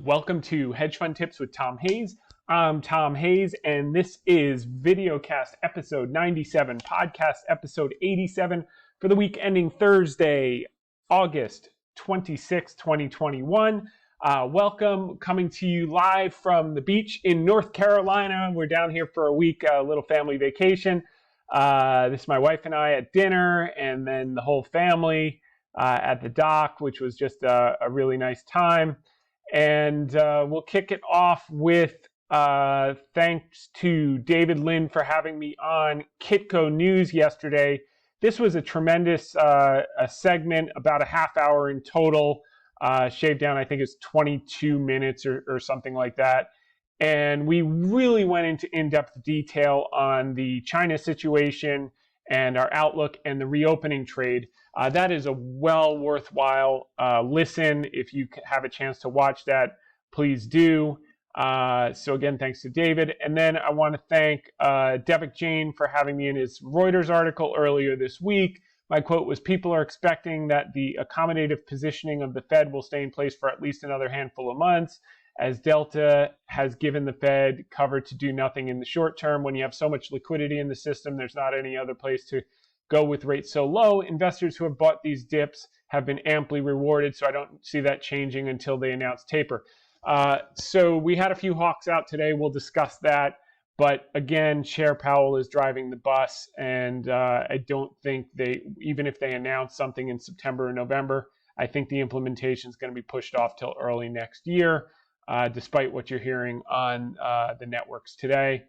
Welcome to Hedge Fund Tips with Tom Hayes. I'm Tom Hayes, and this is VideoCast episode 97, podcast episode 87 for the week ending Thursday, August 26, 2021. Welcome, coming to you live from the beach in North Carolina. We're down here for a week, a little family vacation. This is my wife and I at dinner, and then the whole family at the dock, which was just a really nice time. And we'll kick it off with thanks to David Lynn for having me on Kitco News yesterday. This was a tremendous a segment, about a half hour in total, shaved down, I think it's 22 minutes or something like that. And we really went into in-depth detail on the China situation and our outlook and the reopening trade. That is a well worthwhile listen. If you have a chance to watch that, please do. So again, thanks to David. And then I want to thank Devik Jain for having me in his Reuters article earlier this week. My quote was, "People are expecting that the accommodative positioning of the Fed will stay in place for at least another handful of months, as Delta has given the Fed cover to do nothing in the short term. When you have so much liquidity in the system, there's not any other place to go with rates so low. Investors who have bought these dips have been amply rewarded, so I don't see that changing until they announce taper." So we had a few hawks out today. We'll discuss that. But again, Chair Powell is driving the bus, and I don't think even if they announce something in September or November, I think the implementation is going to be pushed off till early next year, despite what you're hearing on the networks today.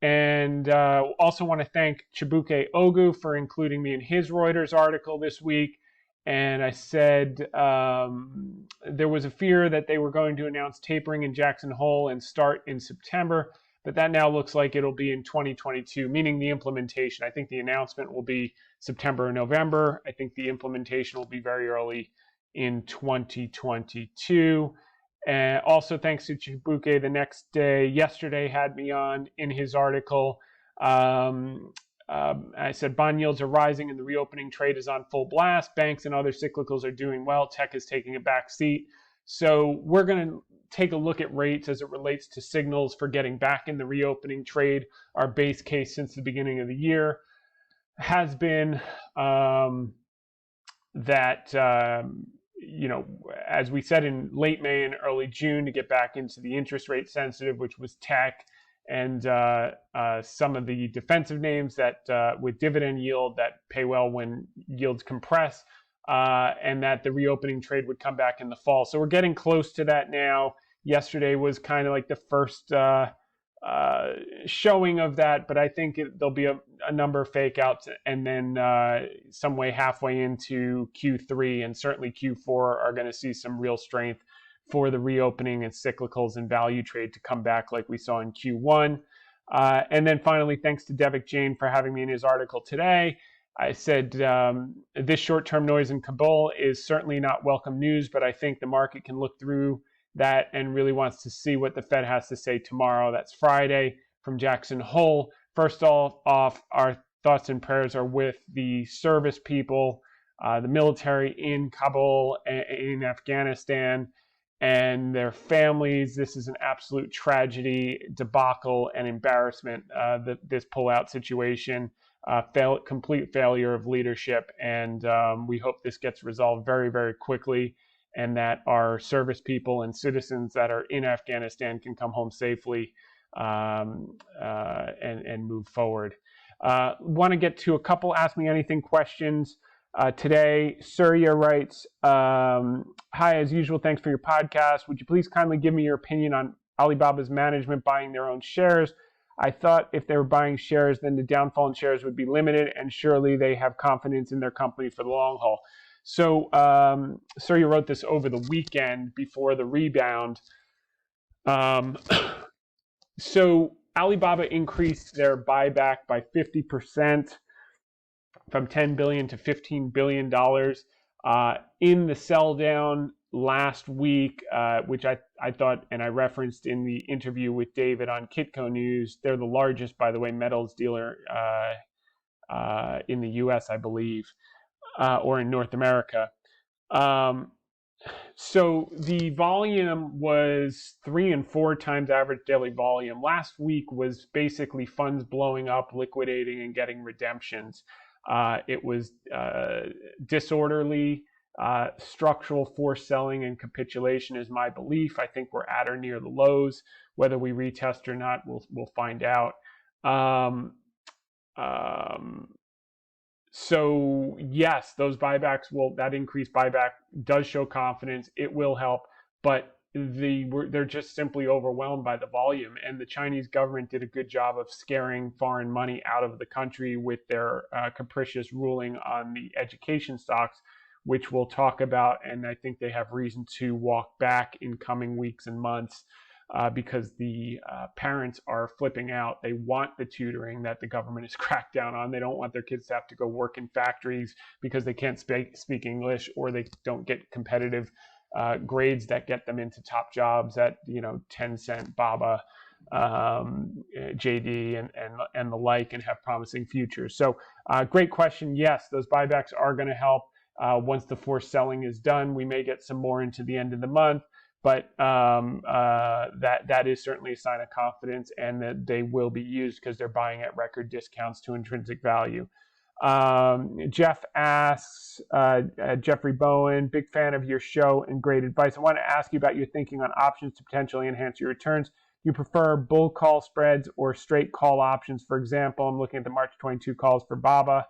And also want to thank Chibuke Ogu for including me in his Reuters article this week. And I said there was a fear that they were going to announce tapering in Jackson Hole and start in September, but that now looks like it'll be in 2022, meaning the implementation. I think the announcement will be September or November. I think the implementation will be very early in 2022. And also thanks to Chibuke, the next day, yesterday, had me on in his article. I said bond yields are rising and the reopening trade is on full blast. Banks and other cyclicals are doing well. Tech is taking a back seat. So we're going to take a look at rates as it relates to signals for getting back in the reopening trade. Our base case since the beginning of the year has been that as we said in late May and early June, to get back into the interest rate sensitive, which was tech and some of the defensive names that with dividend yield that pay well when yields compress, and that the reopening trade would come back in the fall. So we're getting close to that now. Yesterday was kind of like the first showing of that, but I think there'll be a number of fake outs, and then some way halfway into Q3 and certainly Q4 are going to see some real strength for the reopening and cyclicals and value trade to come back like we saw in Q1. And then finally, thanks to Devik Jain for having me in his article today. I said this short-term noise in Kabul is certainly not welcome news, but I think the market can look through that and really wants to see what the Fed has to say tomorrow. That's Friday from Jackson Hole. First off, our thoughts and prayers are with the service people, the military in Kabul, in Afghanistan, and their families. This is an absolute tragedy, debacle, and embarrassment, this pullout situation, complete failure of leadership. And we hope this gets resolved very, very quickly, and that our service people and citizens that are in Afghanistan can come home safely and move forward. Want to get to a couple Ask Me Anything questions today. Surya writes, "Hi, as usual, thanks for your podcast. Would you please kindly give me your opinion on Alibaba's management buying their own shares? I thought if they were buying shares, then the downfall in shares would be limited, and surely they have confidence in their company for the long haul." So Surya wrote this over the weekend before the rebound. So Alibaba increased their buyback by 50%. From $10 billion to $15 billion in the sell down last week, which I thought, and I referenced in the interview with David on Kitco News. They're the largest, by the way, metals dealer in the U.S., I believe, or in North America. So the volume was 3 and 4 times average daily volume. Last week was basically funds blowing up, liquidating, and getting redemptions. It was disorderly, structural forced selling and capitulation is my belief. I think we're at or near the lows. Whether we retest or not, we'll find out. Um, um, so yes, those buybacks that increased buyback does show confidence. It will help, but they're just simply overwhelmed by the volume. And the Chinese government did a good job of scaring foreign money out of the country with their capricious ruling on the education stocks, which we'll talk about. And I think they have reason to walk back in coming weeks and months. Because the parents are flipping out. They want the tutoring that the government has cracked down on. They don't want their kids to have to go work in factories because they can't speak English, or they don't get competitive grades that get them into top jobs at 10-cent Baba, JD, and the like, and have promising futures. So great question. Yes, those buybacks are going to help. Once the forced selling is done, we may get some more into the end of the month. But that is certainly a sign of confidence, and that they will be used because they're buying at record discounts to intrinsic value. Jeff asks, Jeffrey Bowen, big fan of your show and great advice. I want to ask you about your thinking on options to potentially enhance your returns. Do you prefer bull call spreads or straight call options? For example, I'm looking at the March 22 calls for BABA.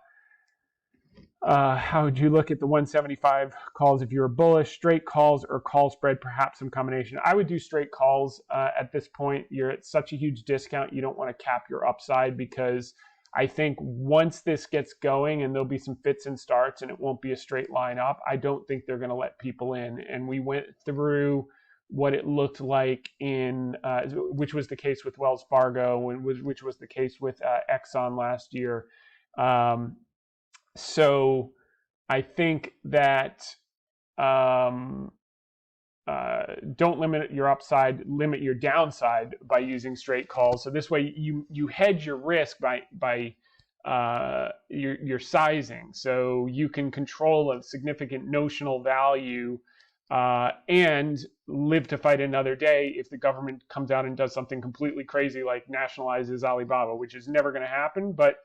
How would you look at the 175 calls if you were bullish? Straight calls or call spread, perhaps some combination? I would do straight calls at this point. You're at such a huge discount, you don't want to cap your upside, because I think once this gets going, and there'll be some fits and starts and it won't be a straight line up, I don't think they're going to let people in. And we went through what it looked like which was the case with Wells Fargo, and which was the case with Exxon last year. So I think that don't limit your upside, limit your downside by using straight calls. So this way you hedge your risk by your sizing. So you can control a significant notional value and live to fight another day if the government comes out and does something completely crazy like nationalizes Alibaba, which is never going to happen. But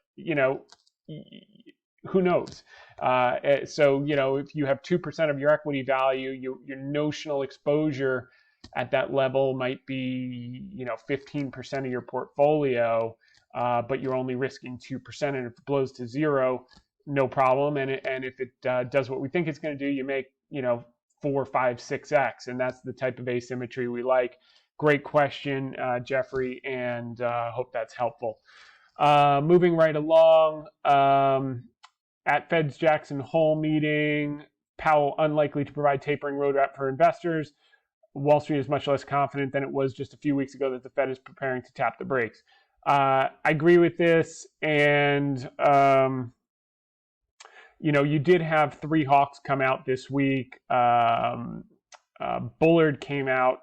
who knows? So, if you have 2% of your equity value, your notional exposure at that level might be, 15% of your portfolio, but you're only risking 2%. And if it blows to zero, no problem. And if it does what we think it's going to do, you make, 4, 5, 6x. And that's the type of asymmetry we like. Great question, Jeffrey, and hope that's helpful. Moving right along. At Fed's Jackson Hole meeting, Powell unlikely to provide tapering roadmap for investors. Wall Street is much less confident than it was just a few weeks ago that the Fed is preparing to tap the brakes. I agree with this, and you did have 3 hawks come out this week. Bullard came out,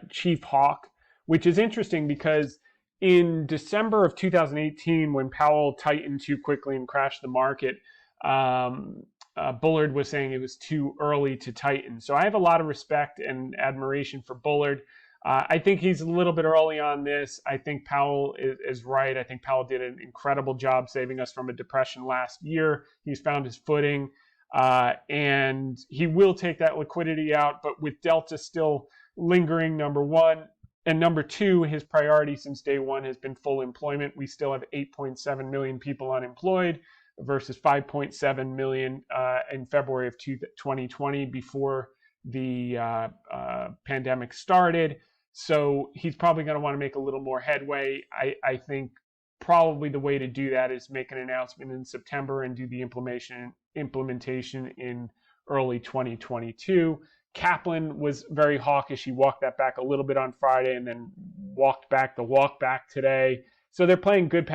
chief hawk, which is interesting because in December of 2018, when Powell tightened too quickly and crashed the market, Bullard was saying it was too early to tighten. So I have a lot of respect and admiration for Bullard. I think he's a little bit early on this. I think Powell is right. I think Powell did an incredible job saving us from a depression last year. He's found his footing, and he will take that liquidity out. But with Delta still lingering, number one, and number two, his priority since day one has been full employment. We still have 8.7 million people unemployed versus 5.7 million in February of 2020 before the pandemic started. So he's probably going to want to make a little more headway. I think probably the way to do that is make an announcement in September and do the implementation in early 2022. Kaplan was very hawkish. He walked that back a little bit on Friday and then walked back the walk back today. So they're playing good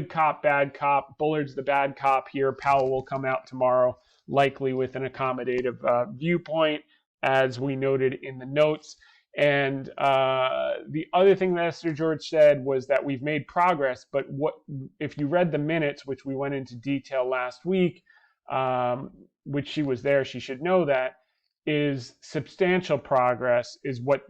cop, bad cop. Bullard's the bad cop here. Powell will come out tomorrow, likely with an accommodative viewpoint, as we noted in the notes. And the other thing that Esther George said was that we've made progress, but if you read the minutes, which we went into detail last week, which she was there, she should know that. is substantial progress is what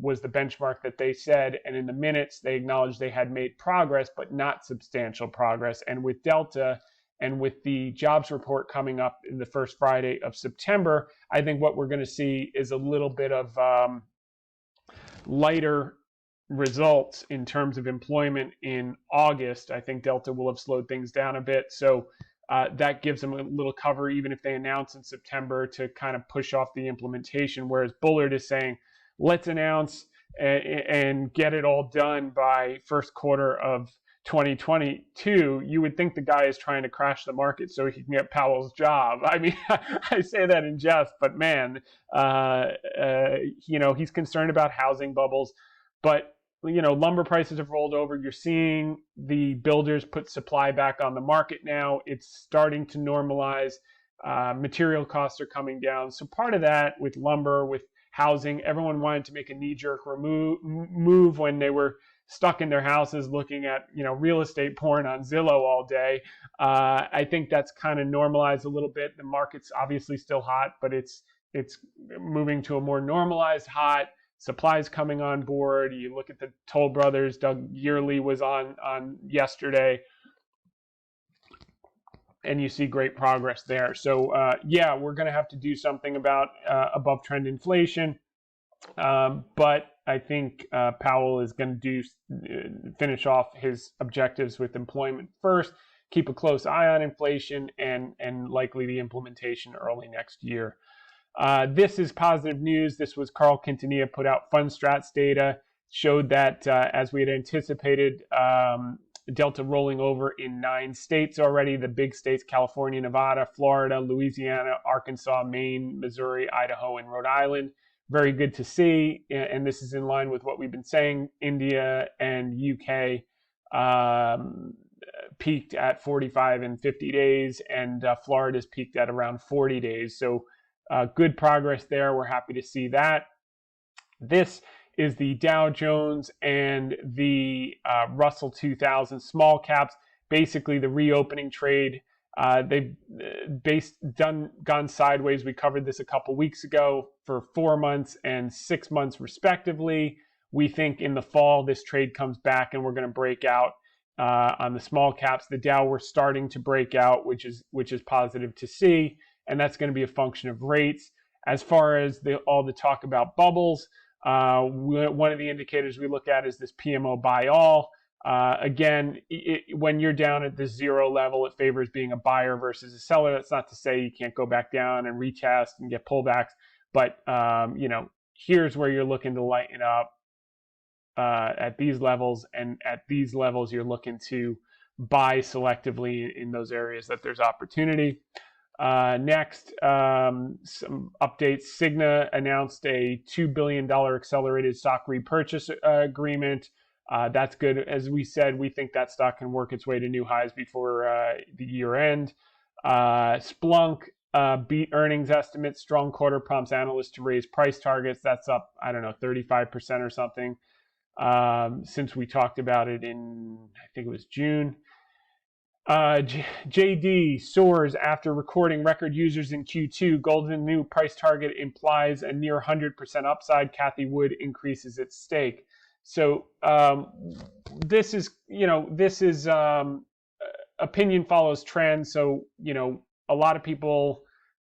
was the benchmark that they said, and in the minutes they acknowledged they had made progress but not substantial progress. And with Delta and with the jobs report coming up in the first Friday of September, I think what we're going to see is a little bit of lighter results in terms of employment in August. I think Delta will have slowed things down a bit, so that gives them a little cover even if they announce in September to kind of push off the implementation, whereas Bullard is saying, let's announce and get it all done by first quarter of 2022. You would think the guy is trying to crash the market so he can get Powell's job. I mean, I say that in jest, but man, he's concerned about housing bubbles. But lumber prices have rolled over. You're seeing the builders put supply back on the market now. It's starting to normalize. Material costs are coming down. So part of that with lumber, with housing, everyone wanted to make a knee-jerk move when they were stuck in their houses looking at real estate porn on Zillow all day. I think that's kind of normalized a little bit. The market's obviously still hot, but it's moving to a more normalized hot. Supplies coming on board. You look at the Toll Brothers. Doug Yearley was on yesterday, and you see great progress there. So we're going to have to do something about above trend inflation. But I think Powell is going to finish off his objectives with employment first, keep a close eye on inflation, and likely the implementation early next year. This is positive news. This was Carl Quintanilla put out Fundstrat's data, showed that as we had anticipated, Delta rolling over in 9 states already. The big states: California, Nevada, Florida, Louisiana, Arkansas, Maine, Missouri, Idaho, and Rhode Island. Very good to see, and this is in line with what we've been saying. India and UK peaked at 45 and 50 days, and Florida's peaked at around 40 days. So good progress there. We're happy to see that. This is the Dow Jones and the Russell 2000 small caps. Basically, the reopening trade. They've gone sideways. We covered this a couple weeks ago for 4 months and 6 months respectively. We think in the fall this trade comes back and we're going to break out on the small caps. The Dow, we're starting to break out, which is positive to see, and that's going to be a function of rates. As far as all the talk about bubbles, one of the indicators we look at is this PMO buy all. Again, when you're down at the 0 level, it favors being a buyer versus a seller. That's not to say you can't go back down and retest and get pullbacks, but here's where you're looking to lighten up at these levels, and at these levels you're looking to buy selectively in those areas that there's opportunity. Next, some updates. Cigna announced a $2 billion accelerated stock repurchase agreement. That's good. As we said, we think that stock can work its way to new highs before the year end. Splunk beat earnings estimates. Strong quarter prompts analysts to raise price targets. That's up, 35% or something since we talked about it in, I think it was June. JD soars after recording record users in Q2. Goldman new price target implies a near 100% upside. Cathie Wood increases its stake. So this is opinion follows trend. So a lot of people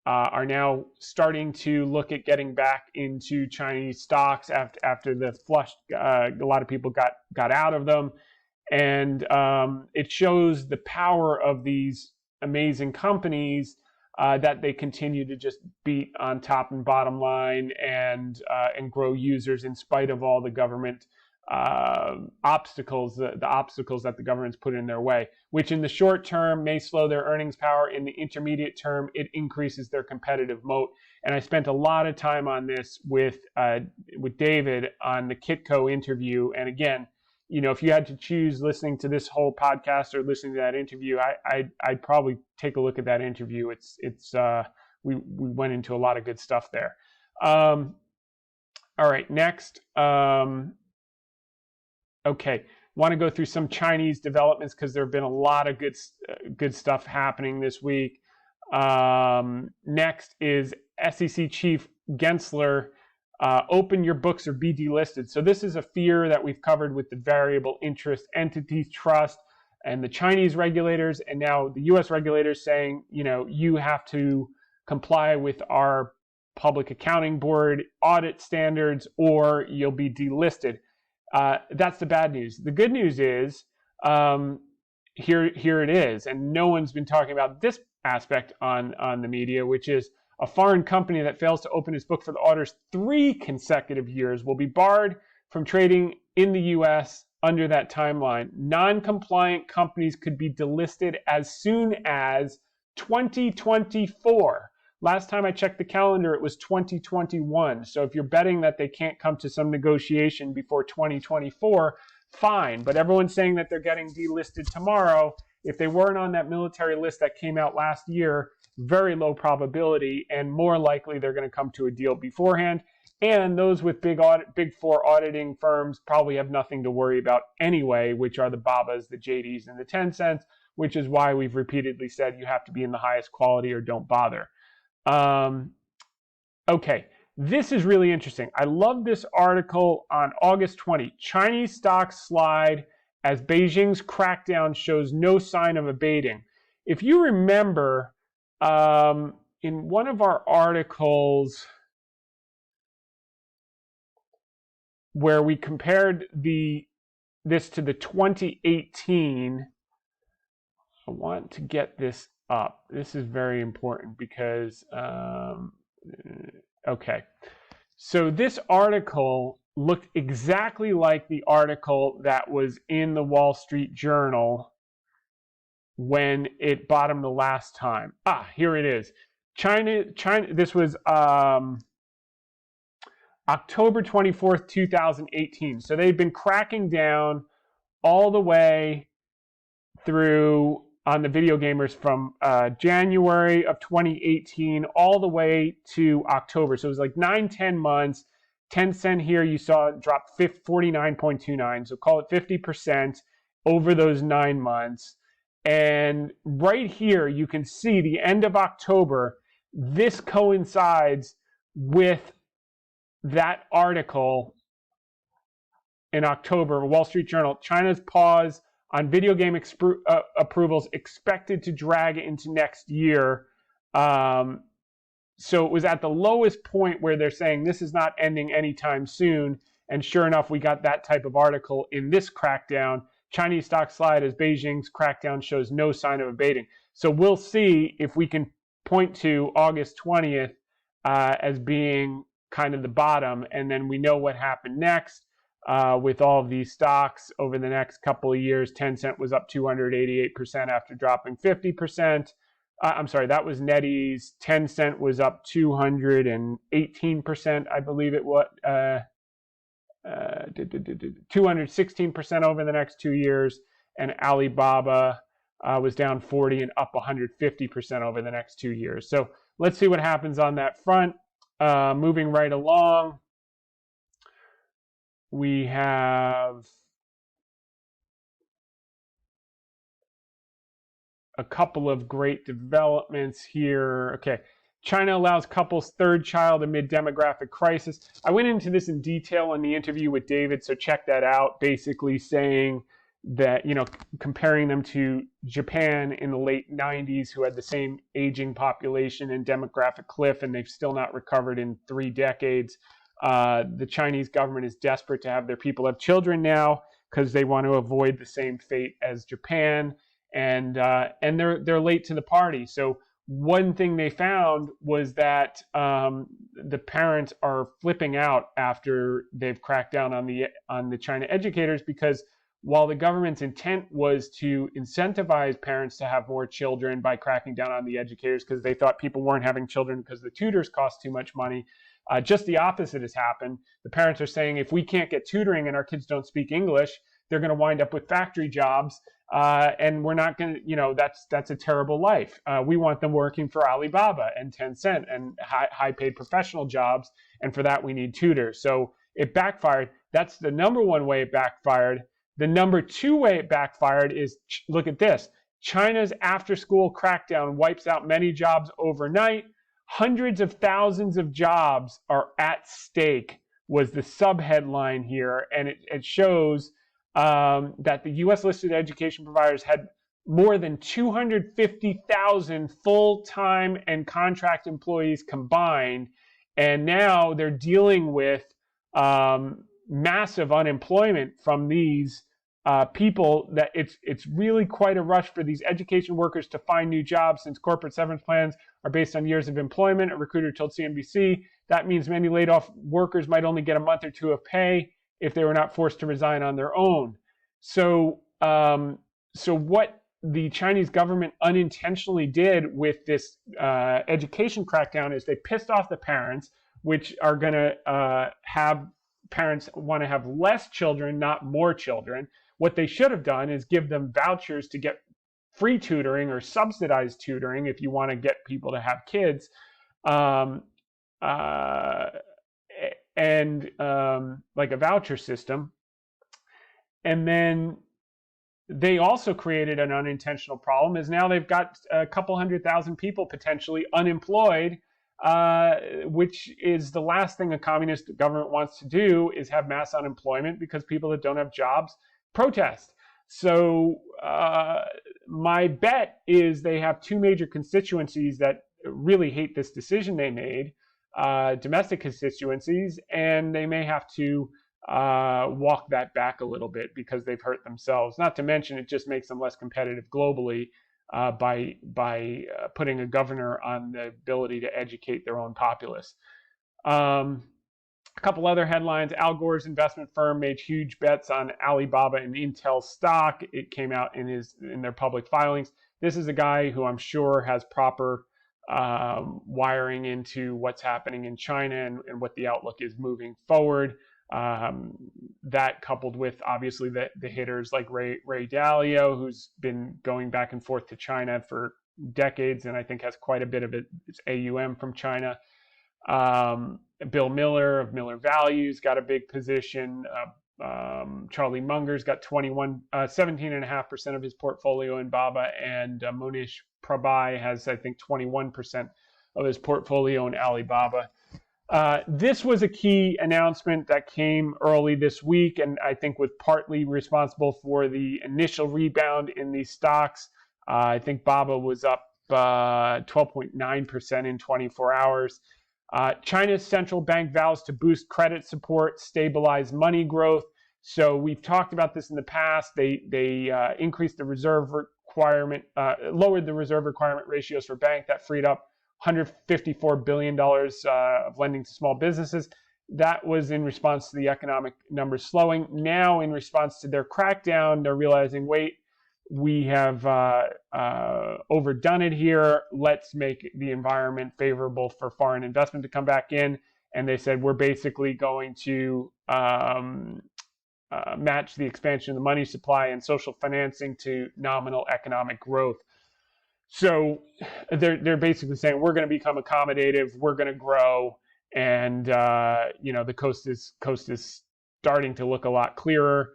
are now starting to look at getting back into Chinese stocks after the flush. A lot of people got out of them. And it shows the power of these amazing companies that they continue to just beat on top and bottom line and grow users in spite of all the government obstacles, the obstacles that the government's put in their way, which in the short term may slow their earnings power. In the intermediate term, it increases their competitive moat. And I spent a lot of time on this with David on the Kitco interview. And again, if you had to choose listening to this whole podcast or listening to that interview, I'd probably take a look at that interview. We went into a lot of good stuff there. All right, next. Okay, want to go through some Chinese developments because there have been a lot of good stuff happening this week. Next is SEC Chief Gensler, open your books or be delisted. So this is a fear that we've covered with the variable interest entities trust and the Chinese regulators, and now the US regulators saying, you have to comply with our public accounting board audit standards or you'll be delisted. That's the bad news. The good news is, here it is, and no one's been talking about this aspect on the media, which is a foreign company that fails to open its book for the auditors 3 consecutive years will be barred from trading in the U.S. under that timeline. Non-compliant companies could be delisted as soon as 2024. Last time I checked the calendar, it was 2021. So if you're betting that they can't come to some negotiation before 2024, fine. But everyone's saying that they're getting delisted tomorrow. If they weren't on that military list that came out last year, very low probability, and more likely they're going to come to a deal beforehand. And those with big 4 auditing firms probably have nothing to worry about anyway, which are the Babas, the JDs, and the Tencents, which is why we've repeatedly said you have to be in the highest quality or don't bother. Okay, this is really interesting. I love this article on August 20. Chinese stocks slide as Beijing's crackdown shows no sign of abating. If you remember, in one of our articles where we compared this to the 2018, I want to get this up. This is very important because, okay. So this article looked exactly like the article that was in the Wall Street Journal when it bottomed the last time. Here it is. China, this was October 24th, 2018. So they've been cracking down all the way through on the video gamers from January of 2018 all the way to October. So it was like 9-10 months. Tencent here you saw it drop 49.29. So call it 50% over those 9 months. And right here you can see the end of October. This coincides with that article in October, Wall Street Journal. China's pause on video game approvals expected to drag into next year. So it was at the lowest point where they're saying this is not ending anytime soon. And sure enough, we got that type of article in this crackdown. Chinese stock slide as Beijing's crackdown shows no sign of abating. So we'll see if we can point to August 20th as being kind of the bottom. And then we know what happened next. With all of these stocks over the next couple of years. Tencent was up 288% after dropping 50%. I'm sorry, that was NetEase. Tencent was up 218%, I believe it was. 216% over the next 2 years. And Alibaba was down 40 and up 150% over the next 2 years. So let's see what happens on that front. Moving right along. We have a couple of great developments here. Okay, China allows couples third child amid demographic crisis. I went into this in detail in the interview with David, so check that out. Basically saying that, comparing them to Japan in the late 90s, who had the same aging population and demographic cliff, and they've still not recovered in 3 decades. The Chinese government is desperate to have their people have children now because they want to avoid the same fate as Japan, and they're late to the party. So one thing they found was that the parents are flipping out after they've cracked down on the China educators, because while the government's intent was to incentivize parents to have more children by cracking down on the educators because they thought people weren't having children because the tutors cost too much money, just the opposite has happened. The parents are saying if we can't get tutoring and our kids don't speak English, they're going to wind up with factory jobs, and we're not going to, that's a terrible life. We want them working for Alibaba and Tencent and high-paid professional jobs, and for that we need tutors. So it backfired. That's the number one way it backfired. The number 2 way it backfired is, look at this. China's after-school crackdown wipes out many jobs overnight. Hundreds of thousands of jobs are at stake was the subheadline here, and it shows that the U.S. listed education providers had more than 250,000 full-time and contract employees combined, and now they're dealing with massive unemployment from these people. That it's really quite a rush for these education workers to find new jobs, since corporate severance plans are based on years of employment. A recruiter told CNBC that means many laid off workers might only get a month or two of pay if they were not forced to resign on their own. So what the Chinese government unintentionally did with this education crackdown is they pissed off the parents, which are going to have parents want to have less children, not more children. What they should have done is give them vouchers to get free tutoring or subsidized tutoring if you want to get people to have kids, like a voucher system. And then they also created an unintentional problem, is now they've got a couple 100,000 people potentially unemployed, which is the last thing a communist government wants to do, is have mass unemployment because people that don't have jobs protest. So my bet is they have two major constituencies that really hate this decision they made, domestic constituencies, and they may have to walk that back a little bit because they've hurt themselves. Not to mention, it just makes them less competitive globally by putting a governor on the ability to educate their own populace. A couple other headlines. Al Gore's investment firm made huge bets on Alibaba and Intel stock. It came out in their public filings. This is a guy who I'm sure has proper wiring into what's happening in China and what the outlook is moving forward. That coupled with obviously the hitters like Ray Dalio, who's been going back and forth to China for decades and I think has quite a bit of its AUM from China. Bill Miller of Miller Values got a big position. Charlie Munger's got 17.5% of his portfolio in Baba, and Monish Prabhai has, I think, 21% of his portfolio in Alibaba. This was a key announcement that came early this week, and I think was partly responsible for the initial rebound in these stocks. I think Baba was up 12.9% in 24 hours. China's central bank vows to boost credit support, stabilize money growth. So we've talked about this in the past. They increased the reserve requirement, lowered the reserve requirement ratios for banks. That freed up $154 billion of lending to small businesses. That was in response to the economic numbers slowing. Now, in response to their crackdown, they're realizing, wait, we have overdone it here. Let's make the environment favorable for foreign investment to come back in. And they said, we're basically going to match the expansion of the money supply and social financing to nominal economic growth. So they're basically saying, we're going to become accommodative, we're going to grow, and the coast is starting to look a lot clearer.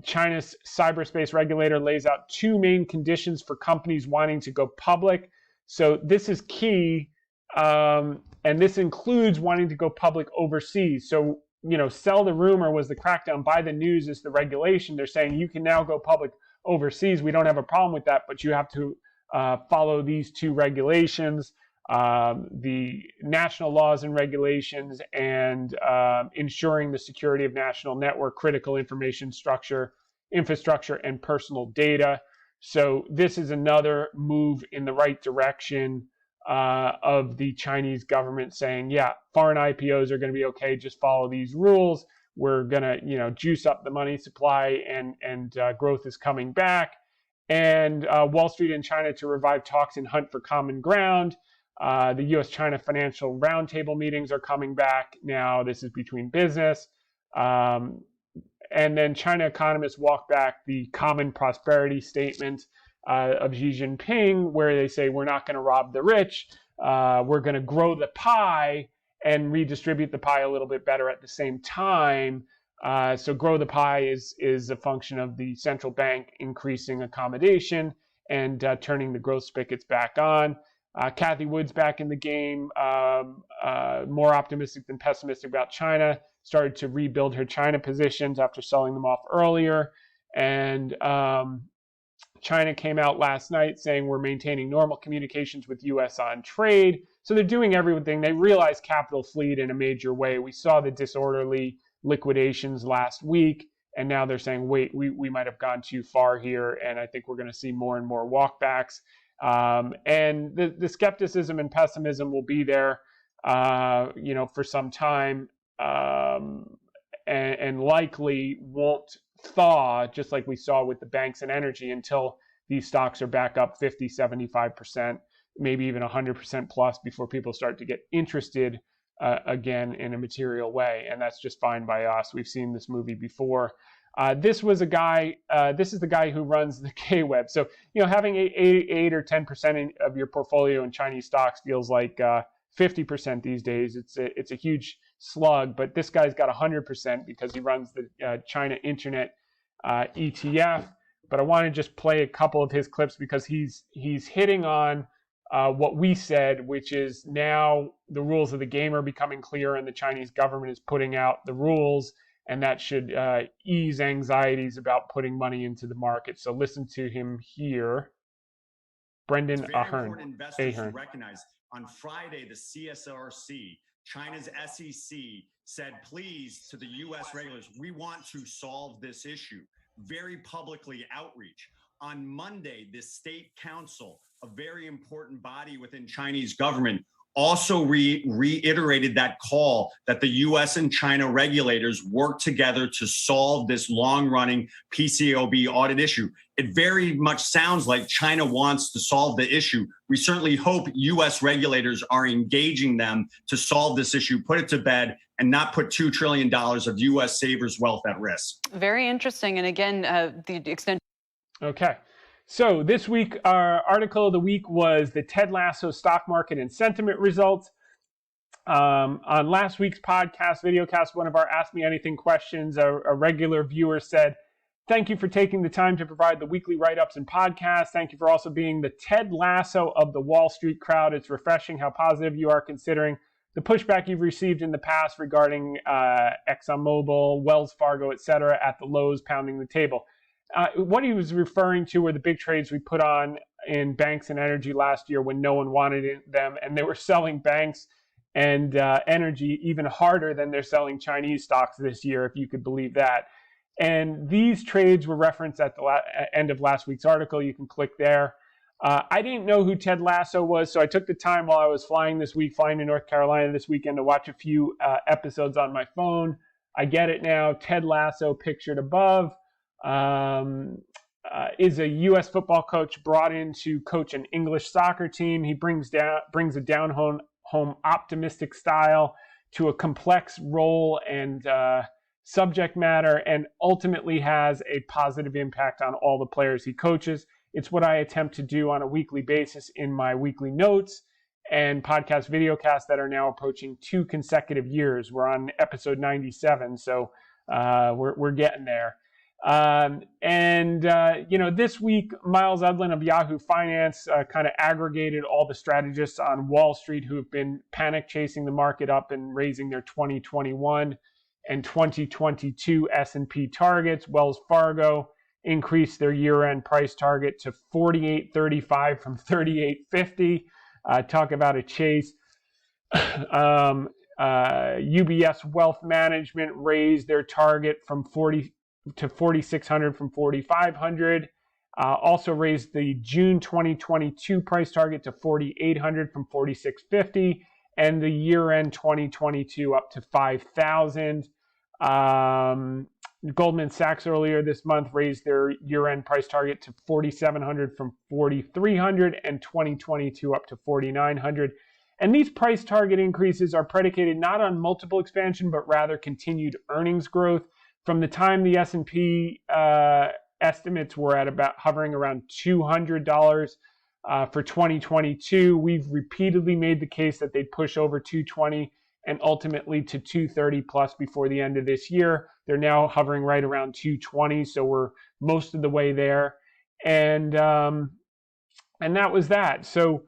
China's cyberspace regulator lays out two main conditions for companies wanting to go public. So this is key, and this includes wanting to go public overseas. So, sell the rumor was the crackdown, buy the news is the regulation. They're saying you can now go public overseas. We don't have a problem with that, but you have to follow these two regulations, the national laws and regulations, and ensuring the security of national network, critical information infrastructure, and personal data. So this is another move in the right direction of the Chinese government saying, yeah, foreign IPOs are going to be okay, just follow these rules. We're going to, juice up the money supply, and growth is coming back. And Wall Street and China to revive talks and hunt for common ground. The U.S.-China financial roundtable meetings are coming back now. This is between business. And then China economists walk back the common prosperity statement of Xi Jinping, where they say, we're not going to rob the rich. We're going to grow the pie and redistribute the pie a little bit better at the same time. So grow the pie is a function of the central bank increasing accommodation and turning the growth spigots back on. Kathy Wood's back in the game, more optimistic than pessimistic about China, started to rebuild her China positions after selling them off earlier. And China came out last night saying we're maintaining normal communications with U.S. on trade. So they're doing everything. They realize capital fleet in a major way. We saw the disorderly liquidations last week, and now they're saying, wait, we might have gone too far here, and I think we're going to see more and more walkbacks. And the skepticism and pessimism will be there, for some time, and likely won't thaw, just like we saw with the banks and energy, until these stocks are back up 50, 75%, maybe even 100% plus before people start to get interested again in a material way. And that's just fine by us. We've seen this movie before. This is the guy who runs the K-Web. So, having 8 or 10% of your portfolio in Chinese stocks feels like 50% these days. It's a huge slug, but this guy's got 100% because he runs the China Internet ETF. But I want to just play a couple of his clips because he's hitting on what we said, which is now the rules of the game are becoming clear and the Chinese government is putting out the rules, and that should ease anxieties about putting money into the market. So listen to him here. Brendan It's very Ahern. important investors should recognize on Friday, the CSRC, China's SEC, said, please, to the U.S. regulators, we want to solve this issue. Very publicly outreach. On Monday, the State Council, a very important body within Chinese government, also reiterated that call that the U.S. and China regulators work together to solve this long-running PCAOB audit issue. It very much sounds like China wants to solve the issue. We certainly hope U.S. regulators are engaging them to solve this issue, put it to bed, and not put $2 trillion of U.S. savers' wealth at risk. Very interesting. And again, the extent. Okay. So this week, our article of the week was the Ted Lasso stock market and sentiment results. On last week's podcast, VideoCast, one of our Ask Me Anything questions, a regular viewer said, thank you for taking the time to provide the weekly write-ups and podcasts. Thank you for also being the Ted Lasso of the Wall Street crowd. It's refreshing how positive you are considering the pushback you've received in the past regarding ExxonMobil, Wells Fargo, etc., at the lows pounding the table. What he was referring to were the big trades we put on in banks and energy last year when no one wanted them, and they were selling banks and energy even harder than they're selling Chinese stocks this year, if you could believe that. And these trades were referenced at the end of last week's article. You can click there. I didn't know who Ted Lasso was, so I took the time while I was flying to North Carolina this weekend to watch a few episodes on my phone. I get it now. Ted Lasso, pictured above, is a U.S. football coach brought in to coach an English soccer team. He brings a down-home optimistic style to a complex role and subject matter, and ultimately has a positive impact on all the players he coaches. It's what I attempt to do on a weekly basis in my weekly notes and podcast videocast that are now approaching 2 consecutive years. We're on episode 97, so we're getting there. This week, Miles Udland of Yahoo Finance kind of aggregated all the strategists on Wall Street who have been panic chasing the market up and raising their 2021 and 2022 S&P targets. Wells Fargo increased their year-end price target to $48.35 from $38.50. Talk about a chase. UBS Wealth Management raised their target from $4,600 from $4,500. Also raised the June 2022 price target to $4,800 from $4,650, and the year-end 2022 up to $5,000. Goldman Sachs earlier this month raised their year-end price target to $4,700 from $4,300, and 2022 up to $4,900. And these price target increases are predicated not on multiple expansion, but rather continued earnings growth. From the time the S&P estimates were at about hovering around $200 for 2022, we've repeatedly made the case that they'd push over 220 and ultimately to 230 plus before the end of this year. They're now hovering right around 220, so we're most of the way there. And that was that. So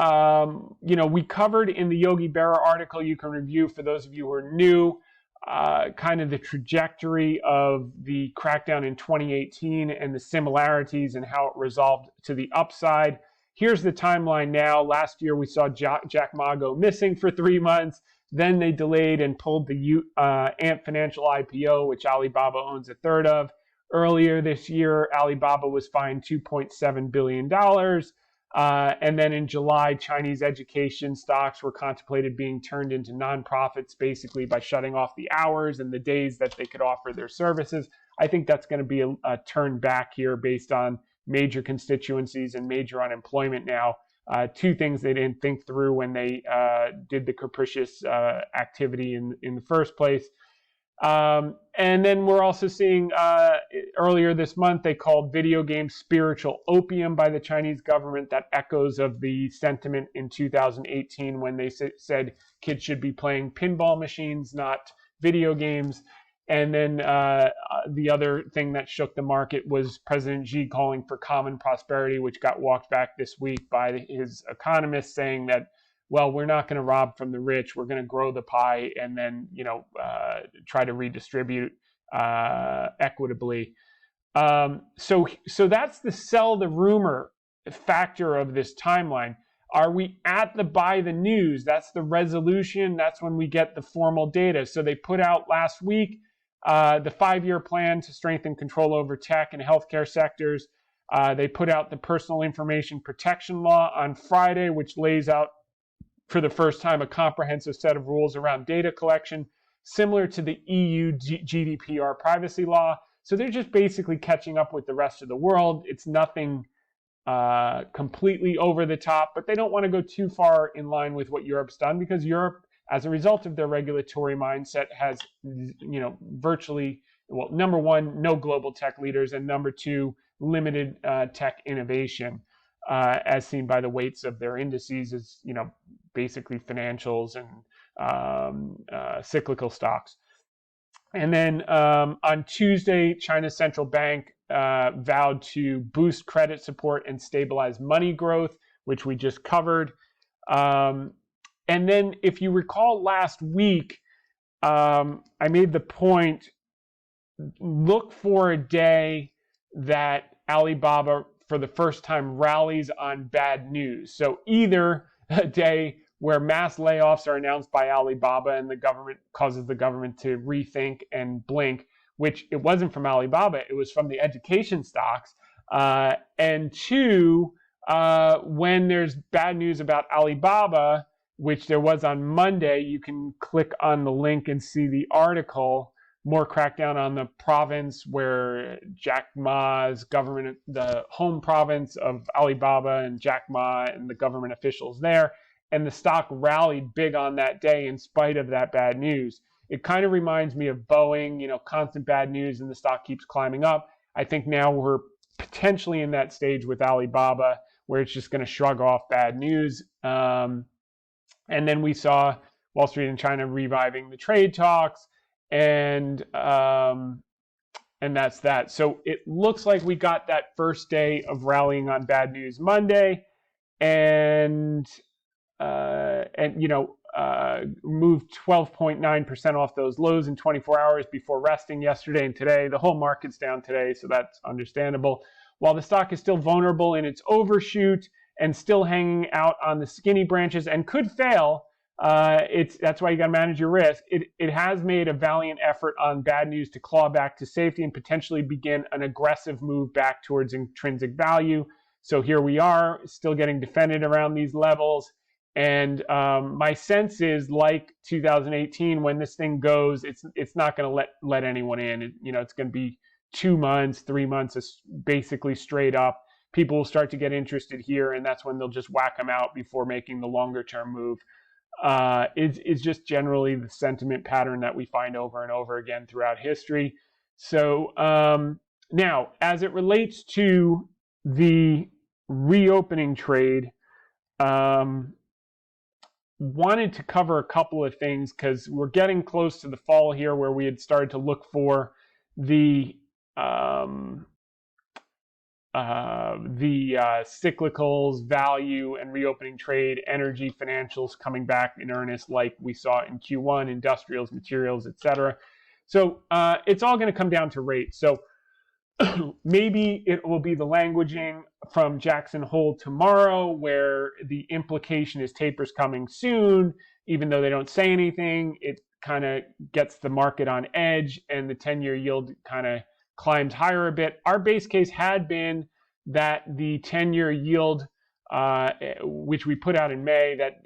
we covered in the Yogi Berra article you can review for those of you who are new, kind of the trajectory of the crackdown in 2018 and the similarities and how it resolved to the upside. Here's the timeline now. Last year we saw Jack Ma go missing for 3 months. Then they delayed and pulled the Ant Financial IPO, which Alibaba owns a third of. Earlier this year, Alibaba was fined $2.7 billion. And then in July, Chinese education stocks were contemplated being turned into nonprofits, basically by shutting off the hours and the days that they could offer their services. I think that's going to be a turn back here based on major constituencies and major unemployment now. Two things they didn't think through when they did the capricious activity in the first place. And then we're also seeing earlier this month, they called video games spiritual opium by the Chinese government. That echoes of the sentiment in 2018 when they said kids should be playing pinball machines, not video games. And then the other thing that shook the market was President Xi calling for common prosperity, which got walked back this week by his economists, saying that, well, we're not going to rob from the rich. We're going to grow the pie and then, try to redistribute equitably. So that's the sell the rumor factor of this timeline. Are we at the buy the news? That's the resolution. That's when we get the formal data. So they put out last week the 5-year plan to strengthen control over tech and healthcare sectors. They put out the personal information protection law on Friday, which lays out for the first time a comprehensive set of rules around data collection, similar to the EU GDPR privacy law. So they're just basically catching up with the rest of the world. It's nothing completely over the top, but they don't want to go too far in line with what Europe's done, because Europe, as a result of their regulatory mindset, has, virtually, well, number one, no global tech leaders, and number two, limited tech innovation, as seen by the weights of their indices, as basically financials and cyclical stocks. And then on Tuesday, China's central bank vowed to boost credit support and stabilize money growth, which we just covered. And then, if you recall last week, I made the point, look for a day that Alibaba, for the first time, rallies on bad news. So either a day where mass layoffs are announced by Alibaba and the government causes the government to rethink and blink, which it wasn't from Alibaba, it was from the education stocks. And two, when there's bad news about Alibaba, which there was on Monday, you can click on the link and see the article, more crackdown on the province where Jack Ma's government, the home province of Alibaba, and Jack Ma and the government officials there. And the stock rallied big on that day in spite of that bad news. It kind of reminds me of Boeing, constant bad news and the stock keeps climbing up. I think now we're potentially in that stage with Alibaba where it's just going to shrug off bad news. And then we saw Wall Street and China reviving the trade talks, and that's that. So it looks like we got that first day of rallying on bad news Monday, and moved 12.9% off those lows in 24 hours before resting yesterday and today. The whole market's down today, so that's understandable. While the stock is still vulnerable in its overshoot and still hanging out on the skinny branches and could fail, that's why you got to manage your risk. It has made a valiant effort on bad news to claw back to safety and potentially begin an aggressive move back towards intrinsic value. So here we are, still getting defended around these levels. And my sense is, like 2018, when this thing goes, it's not going to let anyone in. It's going to be 2 months, 3 months, basically straight up. People will start to get interested here, and that's when they'll just whack them out before making the longer term move. It's just generally the sentiment pattern that we find over and over again throughout history. So now, as it relates to the reopening trade, wanted to cover a couple of things because we're getting close to the fall here, where we had started to look for the cyclicals, value, and reopening trade, energy, financials coming back in earnest, like we saw in Q1, industrials, materials, etc. So it's all going to come down to rates. So maybe it will be the languaging from Jackson Hole tomorrow, where the implication is tapers coming soon, even though they don't say anything. It kind of gets the market on edge, and the 10-year yield kind of climbs higher a bit. Our base case had been that the 10-year yield, which we put out in May, that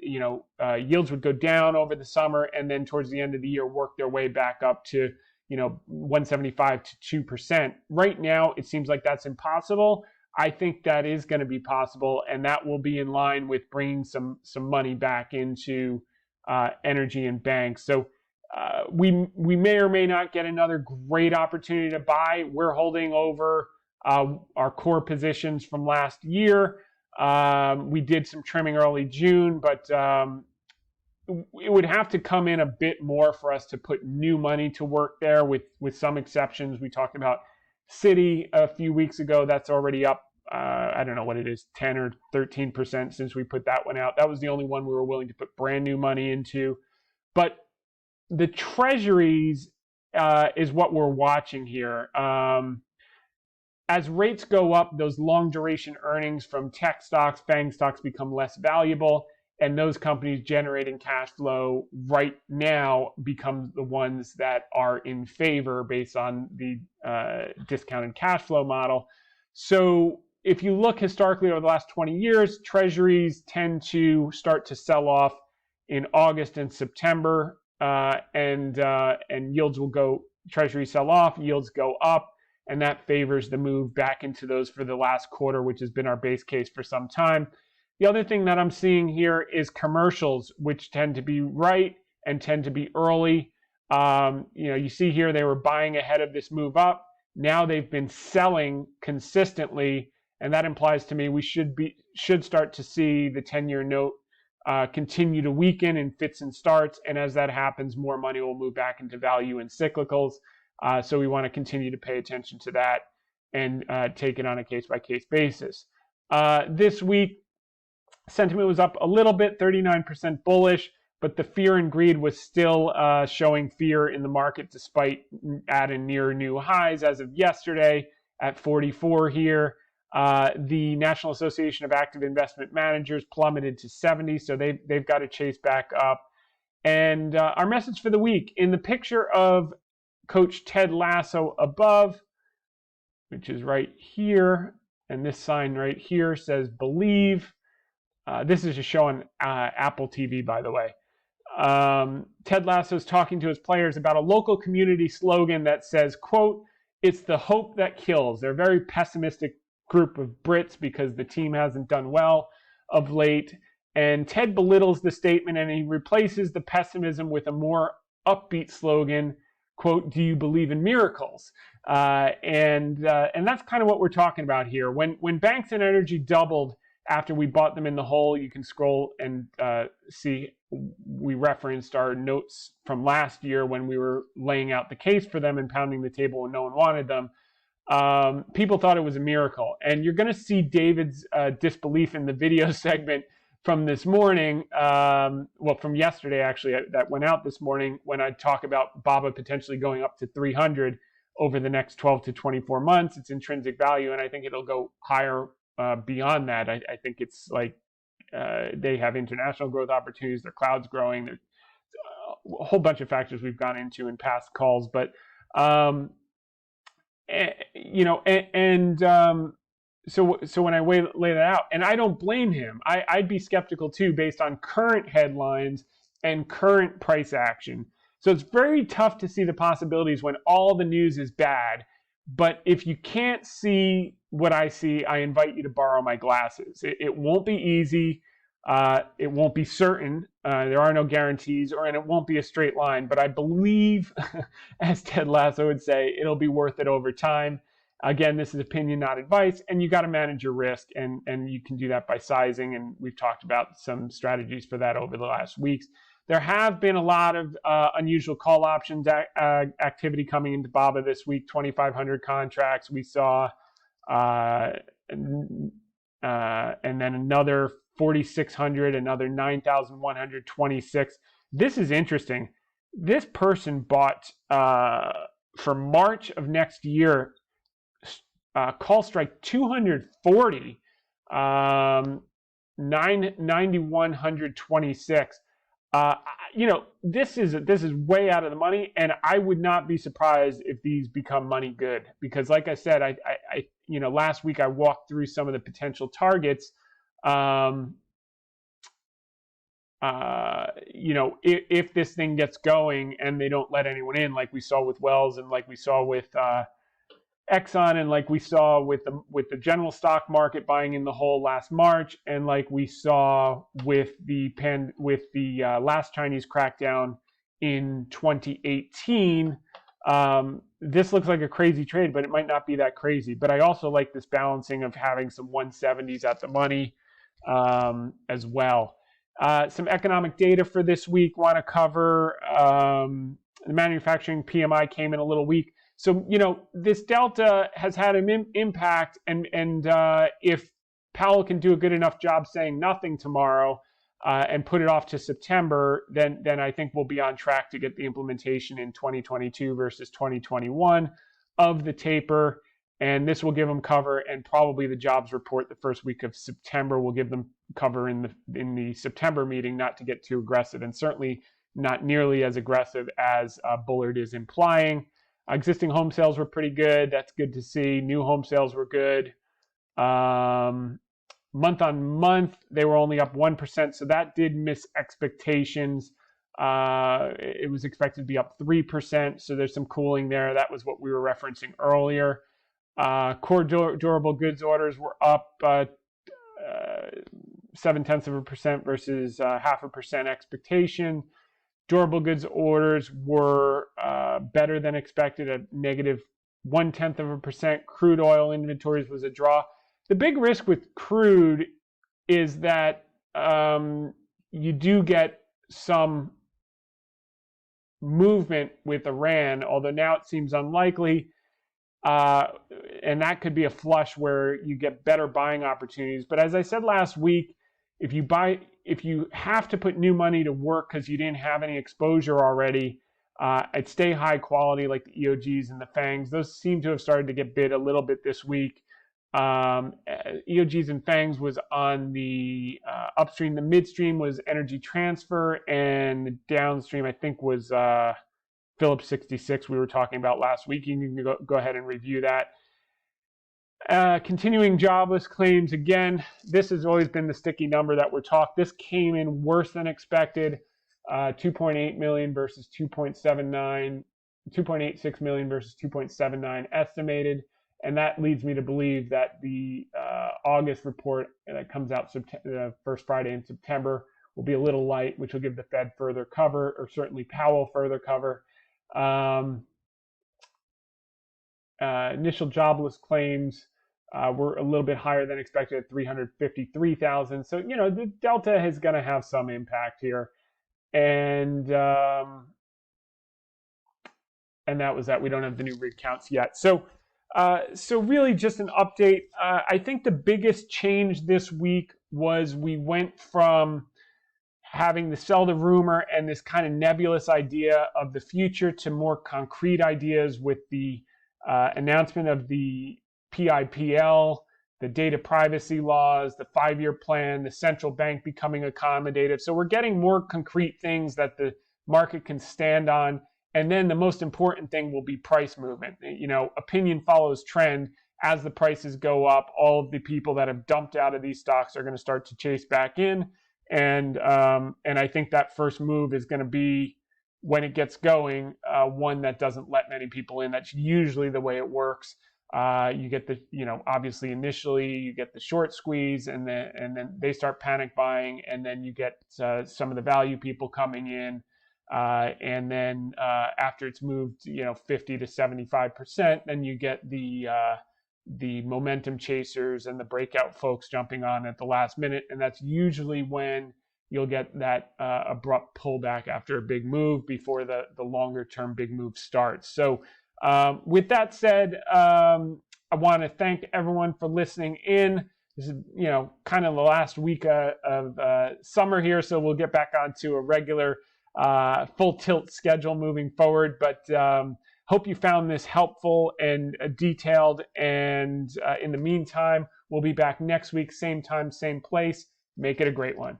yields would go down over the summer, and then towards the end of the year work their way back up to 1.75 to 2%. Right now, it seems like that's impossible. I think that is going to be possible, and that will be in line with bringing some money back into energy and banks. So we may or may not get another great opportunity to buy. We're holding over our core positions from last year. We did some trimming early June, but it would have to come in a bit more for us to put new money to work there, with some exceptions. We talked about Citi a few weeks ago. That's already up, I don't know what it is, 10 or 13% since we put that one out. That was the only one we were willing to put brand new money into. But the treasuries is what we're watching here. As rates go up, those long duration earnings from tech stocks, FANG stocks become less valuable. And those companies generating cash flow right now become the ones that are in favor based on the discounted cash flow model. So if you look historically over the last 20 years, treasuries tend to start to sell off in August and September, and yields will go, treasuries sell off, yields go up, and that favors the move back into those for the last quarter, which has been our base case for some time. The other thing that I'm seeing here is commercials, which tend to be right and tend to be early. You see here they were buying ahead of this move up. Now they've been selling consistently, and that implies to me we should start to see the 10-year note continue to weaken in fits and starts. And as that happens, more money will move back into value and cyclicals. So we want to continue to pay attention to that and take it on a case-by-case basis. This week, sentiment was up a little bit, 39% bullish, but the fear and greed was still showing fear in the market despite adding near new highs as of yesterday at 44 here. The National Association of Active Investment Managers plummeted to 70, so they've got to chase back up. And our message for the week, in the picture of Coach Ted Lasso above, which is right here, and this sign right here says believe. This is a show on Apple TV, by the way. Ted Lasso is talking to his players about a local community slogan that says, quote, "It's the hope that kills." They're a very pessimistic group of Brits because the team hasn't done well of late. And Ted belittles the statement, and he replaces the pessimism with a more upbeat slogan, quote, "Do you believe in miracles?" And that's kind of what we're talking about here. When banks and energy doubled after we bought them in the hole, you can scroll and see we referenced our notes from last year when we were laying out the case for them and pounding the table when no one wanted them. People thought it was a miracle. And you're going to see David's disbelief in the video segment from this morning, from yesterday actually, that went out this morning, when I talk about BABA potentially going up to 300 over the next 12 to 24 months. It's intrinsic value, and I think it'll go higher beyond that. I think it's like they have international growth opportunities, their cloud's growing, there's a whole bunch of factors we've gone into in past calls, but so when I lay that out, and I don't blame him, I'd be skeptical too based on current headlines and current price action. So it's very tough to see the possibilities when all the news is bad. But if you can't see what I see, I invite you to borrow my glasses. It won't be easy. It won't be certain. There are no guarantees, and it won't be a straight line. But I believe, as Ted Lasso would say, it'll be worth it over time. Again, this is opinion, not advice, and you got to manage your risk, and you can do that by sizing. And we've talked about some strategies for that over the last weeks. There have been a lot of unusual call options activity coming into BABA this week, 2,500 contracts. We saw and then another 4,600, another 9,126. This is interesting. This person bought for March of next year, call strike 240, 9,126. This is way out of the money, and I would not be surprised if these become money good, because like I said, I last week I walked through some of the potential targets. If this thing gets going and they don't let anyone in, like we saw with Wells and like we saw with Exxon, and like we saw with the general stock market buying in the hole last March, and like we saw with the last Chinese crackdown in 2018. This looks like a crazy trade, but it might not be that crazy. But I also like this balancing of having some 170s at the money as well. Some economic data for this week want to cover. The manufacturing PMI came in a little weak. So, this delta has had an impact, and if Powell can do a good enough job saying nothing tomorrow and put it off to September, then I think we'll be on track to get the implementation in 2022 versus 2021 of the taper, and this will give them cover, and probably the jobs report the first week of September will give them cover in the September meeting, not to get too aggressive, and certainly not nearly as aggressive as Bullard is implying. Existing home sales were pretty good. That's good to see. New home sales were good. Month on month, they were only up 1%, so that did miss expectations. It was expected to be up 3%, so there's some cooling there. That was what we were referencing earlier. Core durable goods orders were up 0.7% versus 0.5% expectation. Durable goods orders were better than expected at negative 0.1%. Crude oil inventories was a draw. The big risk with crude is that you do get some movement with Iran, although now it seems unlikely. And that could be a flush where you get better buying opportunities. But as I said last week, if you have to put new money to work because you didn't have any exposure already, I'd stay high quality like the EOGs and the FANGs. Those seem to have started to get bid a little bit this week. EOGs and FANGs was on the upstream. The midstream was Energy Transfer, and the downstream I think was Phillips 66 we were talking about last week. You can go ahead and review that. Continuing jobless claims, again, this has always been the sticky number that we're talking. This came in worse than expected, 2.8 million versus 2.86 million versus 2.79 estimated. And that leads me to believe that the August report that comes out first Friday in September will be a little light, which will give the Fed further cover, or certainly Powell further cover. Initial jobless claims were a little bit higher than expected at 353,000. So, the delta is going to have some impact here. And that was that. We don't have the new rig counts yet. So really just an update. I think the biggest change this week was we went from having the sell the rumor and this kind of nebulous idea of the future to more concrete ideas with the announcement of the PIPL, the data privacy laws, the 5-year plan, the central bank becoming accommodative. So we're getting more concrete things that the market can stand on. And then the most important thing will be price movement. Opinion follows trend. As the prices go up, all of the people that have dumped out of these stocks are going to start to chase back in. And I think that first move is going to be, when it gets going, one that doesn't let many people in. That's usually the way it works. You get the, obviously initially you get the short squeeze, and then they start panic buying, and then you get some of the value people coming in. And then after it's moved, 50 to 75%, then you get the momentum chasers and the breakout folks jumping on at the last minute. And that's usually when you'll get that abrupt pullback after a big move before the longer term big move starts. So with that said, I I want to thank everyone for listening in. This is, kind of the last week of summer here, so we'll get back onto a regular full tilt schedule moving forward. But hope you found this helpful and detailed. And in the meantime, we'll be back next week, same time, same place. Make it a great one.